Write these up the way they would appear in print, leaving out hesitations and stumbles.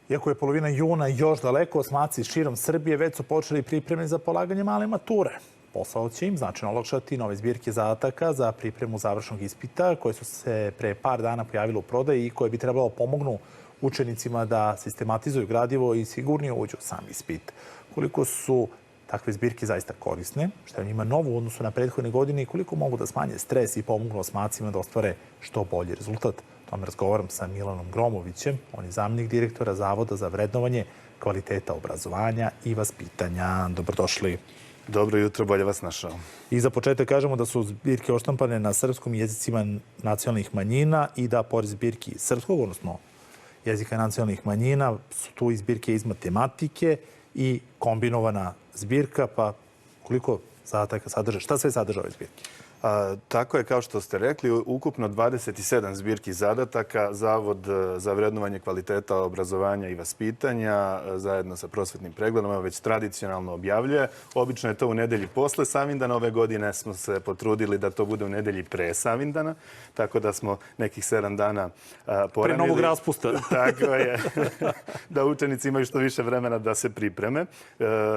Iako je polovina juna još daleko, osmaci širom Srbije već su počeli pripreme za polaganje male mature. Posao će im značajno olakšati nove zbirke zadataka za pripremu završnog ispita koje su se pre par dana pojavile u prodaji i koje bi trebalo pomognu učenicima da sistematizuju gradivo i sigurnije uđu u sam ispit. Koliko su takve zbirke zaista korisne, šta je njima novo u odnosu na prethodne godine i koliko mogu da smanje stres i pomognu osmacima da ostvare što bolji rezultat. O tome razgovaram sa Milanom Gromovićem. On je zamenik direktora Zavoda za vrednovanje kvaliteta obrazovanja i vaspitanja. Dobrodošli. Dobro jutro, bolje vas našao. I za početak kažemo da su zbirke odštampane na srpskom jezicima nacionalnih manjina i da pored zbirki srpskog, odnosno jezika nacionalnih manjina, su tu i zbirke iz matematike i kombinovana zbirka, pa koliko zadataka sadrže? Šta sve sadrže ove zbirke? Tako je, kao što ste rekli, ukupno 27 zbirki zadataka. Zavod za vrednovanje kvaliteta obrazovanja i vaspitanja zajedno sa prosvetnim pregledom već tradicionalno objavljuje. Obično je to u nedelji posle Savindana. Ove godine smo se potrudili da to bude u nedelji pre Savindana, tako da smo nekih 7 dana poranili. Pre novog raspusta. Tako je, da učenici imaju što više vremena da se pripreme.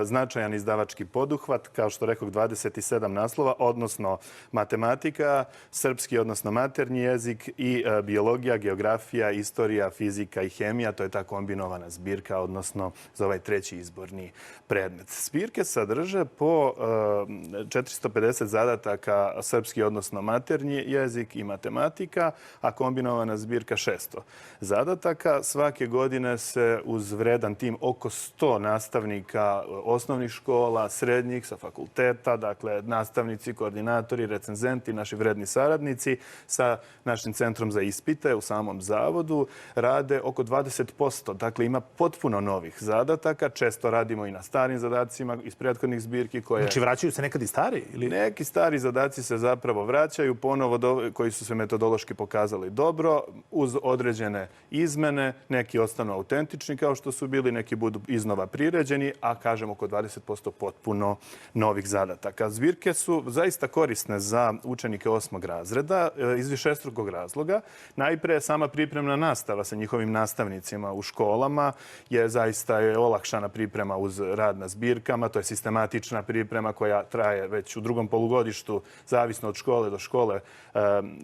Značajan izdavački poduhvat, kao što rekao, 27 naslova, odnosno matematika, srpski, odnosno maternji jezik i biologija, geografija, istorija, fizika i hemija. To je ta kombinovana zbirka, odnosno za ovaj treći izborni predmet. Zbirke sadrže po 450 zadataka srpski, odnosno maternji jezik i matematika, a kombinovana zbirka 600 zadataka. Svake godine se uz vredan tim oko 100 nastavnika osnovnih škola, srednjih, sa fakulteta, dakle nastavnici, koordinatori, recenzenti, naši vredni saradnici sa našim centrom za ispite u samom zavodu rade oko 20%. Dakle, ima potpuno novih zadataka. Često radimo i na starim zadacima iz prethodnih zbirki koje... Znači, vraćaju se nekad i stari? Ili... Neki stari zadaci se zapravo vraćaju ponovo, koji su se metodološki pokazali dobro, uz određene izmene. Neki ostanu autentični kao što su bili, neki budu iznova priređeni, a kažem oko 20% potpuno novih zadataka. Zbirke su zaista korisne za učenike 8. razreda iz višestrukog razloga. Najpre sama pripremna nastava sa njihovim nastavnicima u školama je zaista olakšana priprema uz rad na zbirkama. To je sistematična priprema koja traje već u drugom polugodištu, zavisno od škole do škole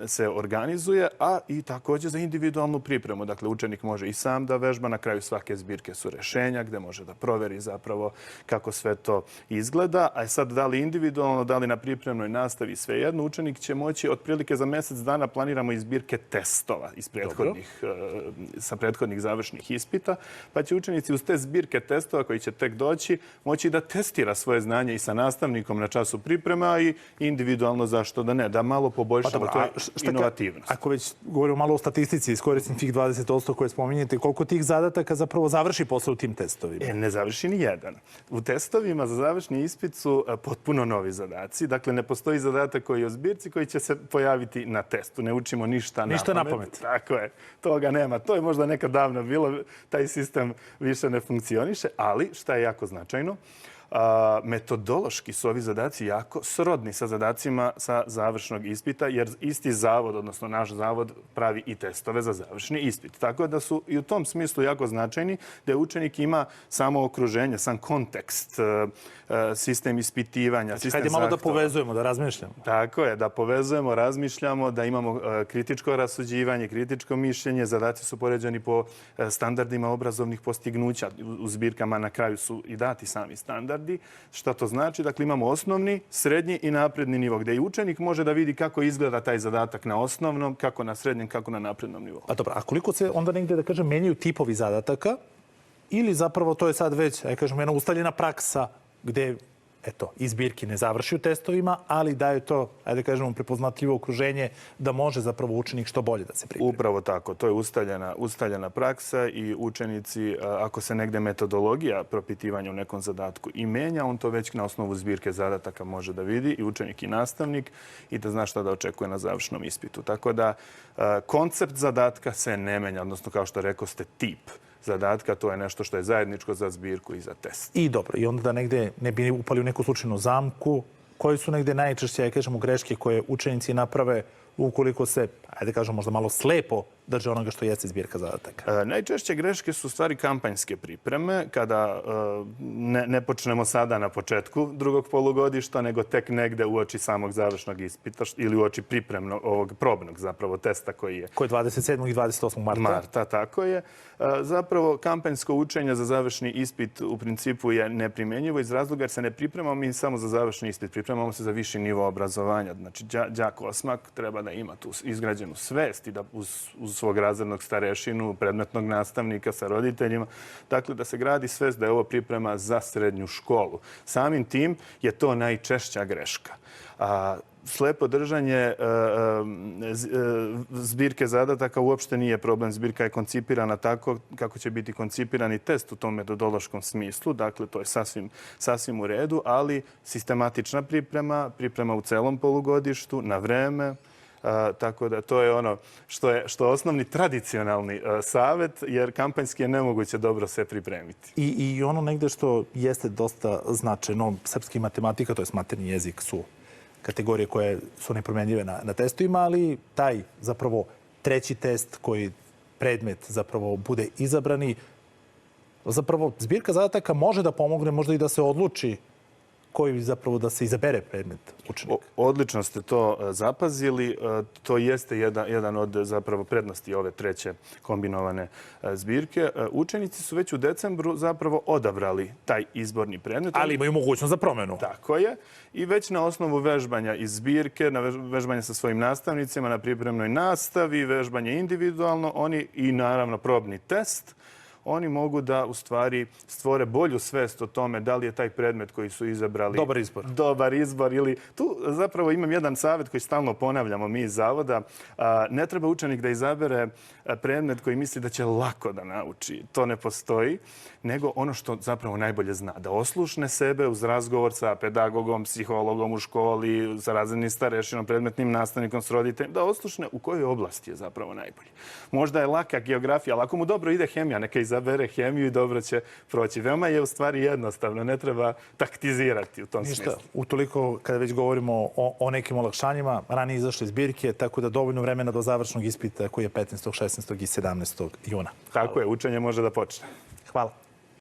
se organizuje, a i također za individualnu pripremu. Dakle, učenik može i sam da vežba. Na kraju svake zbirke su rešenja gde može da proveri zapravo kako sve to izgleda. A sad, da li individualno, da li na pripremnoj nastavi, svejedno, učenik će moći otprilike za mjesec dana planiramo i zbirke testova sa prethodnih završnih ispita, pa će učenici uz te zbirke testova koji će tek doći moći da testira svoje znanje i sa nastavnikom na času priprema i individualno, zašto da ne, da malo poboljšamo to inovativnost. Ako već govorimo malo o statistici, iskoristim tih 20% koje spominjete, koliko tih zadataka zapravo završi posle u tim testovima? Ne završi ni jedan. U testovima za završni ispit su potpuno novi zadaci. Dakle, ne postoji zadatak koji je u zbirci koji će se pojaviti na testu. Ne učimo ništa na pamet. Tako je. Toga nema. To je možda nekad davno bilo. Taj sistem više ne funkcioniše. Ali, šta je jako značajno, metodološki su ovi zadaci jako srodni sa zadacima sa završnog ispita, jer isti zavod, odnosno naš zavod, pravi i testove za završni ispit. Tako da su i u tom smislu jako značajni, da učenik ima samo okruženje, sam kontekst, sistem ispitivanja, sistem zahtova. Hajde malo da povezujemo, da razmišljamo. Tako je, da povezujemo, razmišljamo, da imamo kritičko rasuđivanje, kritičko mišljenje. Zadaci su poređeni po standardima obrazovnih postignuća. U zbirkama na kraju su i dati sami standardi. Šta to znači? Dakle, imamo osnovni, srednji i napredni nivo, gdje i učenik može da vidi kako izgleda taj zadatak na osnovnom, kako na srednjem, kako na naprednom nivou. A dobro, a koliko se onda negdje, da kažem, menjaju tipovi zadataka ili zapravo to je sad već, jedna ustaljena praksa gdje, eto, i zbirki ne završi u testovima, ali daju to, ajde kažemo, prepoznatljivo okruženje da može zapravo učenik što bolje da se pripremi. Upravo tako. To je ustaljena praksa i učenici, ako se negde metodologija propitivanja u nekom zadatku i menja, on to već na osnovu zbirke zadataka može da vidi i učenik i nastavnik i da zna šta da očekuje na završnom ispitu. Tako da koncept zadatka se ne menja, odnosno kao što rekao ste, tip zadatka, to je nešto što je zajedničko za zbirku i za test. I dobro, i onda da negde ne bi upali u neku slučajnu zamku, koji su negde najčešće, kažemo, greške koje učenici naprave ukoliko se, ajde kažem, možda malo slepo drže onoga što jeste zbirka zadataka? Najčešće greške su u stvari kampanjske pripreme, kada ne počnemo sada na početku drugog polugodišta, nego tek negde uoči samog završnog ispita ili uoči pripremnog, ovog probnog zapravo testa koji je. Koji je 27. i 28. marta? Tako je. Zapravo, kampanjsko učenje za završni ispit u principu je neprimjenjivo iz razloga jer se ne pripremamo mi samo za završni ispit, pripremamo se za viši nivo obrazovanja. Znači, đak osmak treba da ima tu izgrađenu svest i da uz svog razrednog starešinu, predmetnog nastavnika sa roditeljima, dakle da se gradi svest da je ovo priprema za srednju školu. Samim tim je to najčešća greška. Slepo držanje zbirke zadataka uopšte nije problem. Zbirka je koncipirana tako kako će biti koncipiran i test u tom metodološkom smislu. Dakle, to je sasvim u redu, ali sistematična priprema u celom polugodištu, na vreme. Tako da to je ono što je osnovni tradicionalni savet, jer kampanjski je nemoguće dobro se pripremiti. I ono negde što jeste dosta značajno, srpski matematika, to je maternji jezik, su kategorije koje su nepromenljive na testovima, ali taj zapravo treći test koji predmet zapravo bude izabrani, zapravo zbirka zadataka može da pomogne možda i da se odluči koji zapravo da se izabere predmet učenika. Odlično ste to zapazili. To jeste jedan od zapravo prednosti ove treće kombinovane zbirke. Učenici su već u decembru zapravo odabrali taj izborni predmet. Ali imaju mogućnost za promenu. Tako je. I već na osnovu vežbanja iz zbirke, na vežbanje sa svojim nastavnicima, na pripremnoj nastavi, vežbanje individualno, oni i naravno probni test, oni mogu da u stvari stvore bolju svest o tome da li je taj predmet koji su izabrali dobar izbor. Ili tu zapravo imam jedan savjet koji stalno ponavljamo mi iz zavoda. Ne treba učenik da izabere predmet koji misli da će lako da nauči. To ne postoji, nego ono što zapravo najbolje zna. Da oslušne sebe uz razgovor sa pedagogom, psihologom u školi, sa razrednim starešinom, predmetnim nastavnikom, s roditeljem, da oslušne u kojoj oblasti je zapravo najbolji. Možda je laka geografija, ali ako mu dobro ide hemija, neka izabere hemiju i dobro će proći. Veoma je u stvari jednostavno, ne treba taktizirati u tom smislu. Utoliko kada već govorimo o nekim olakšanjima, ranije izašle zbirke, tako da dovoljno vremena do završnog ispita koji je 15., 16. i 17. juna. Tako je, učenje može da počne. Hvala.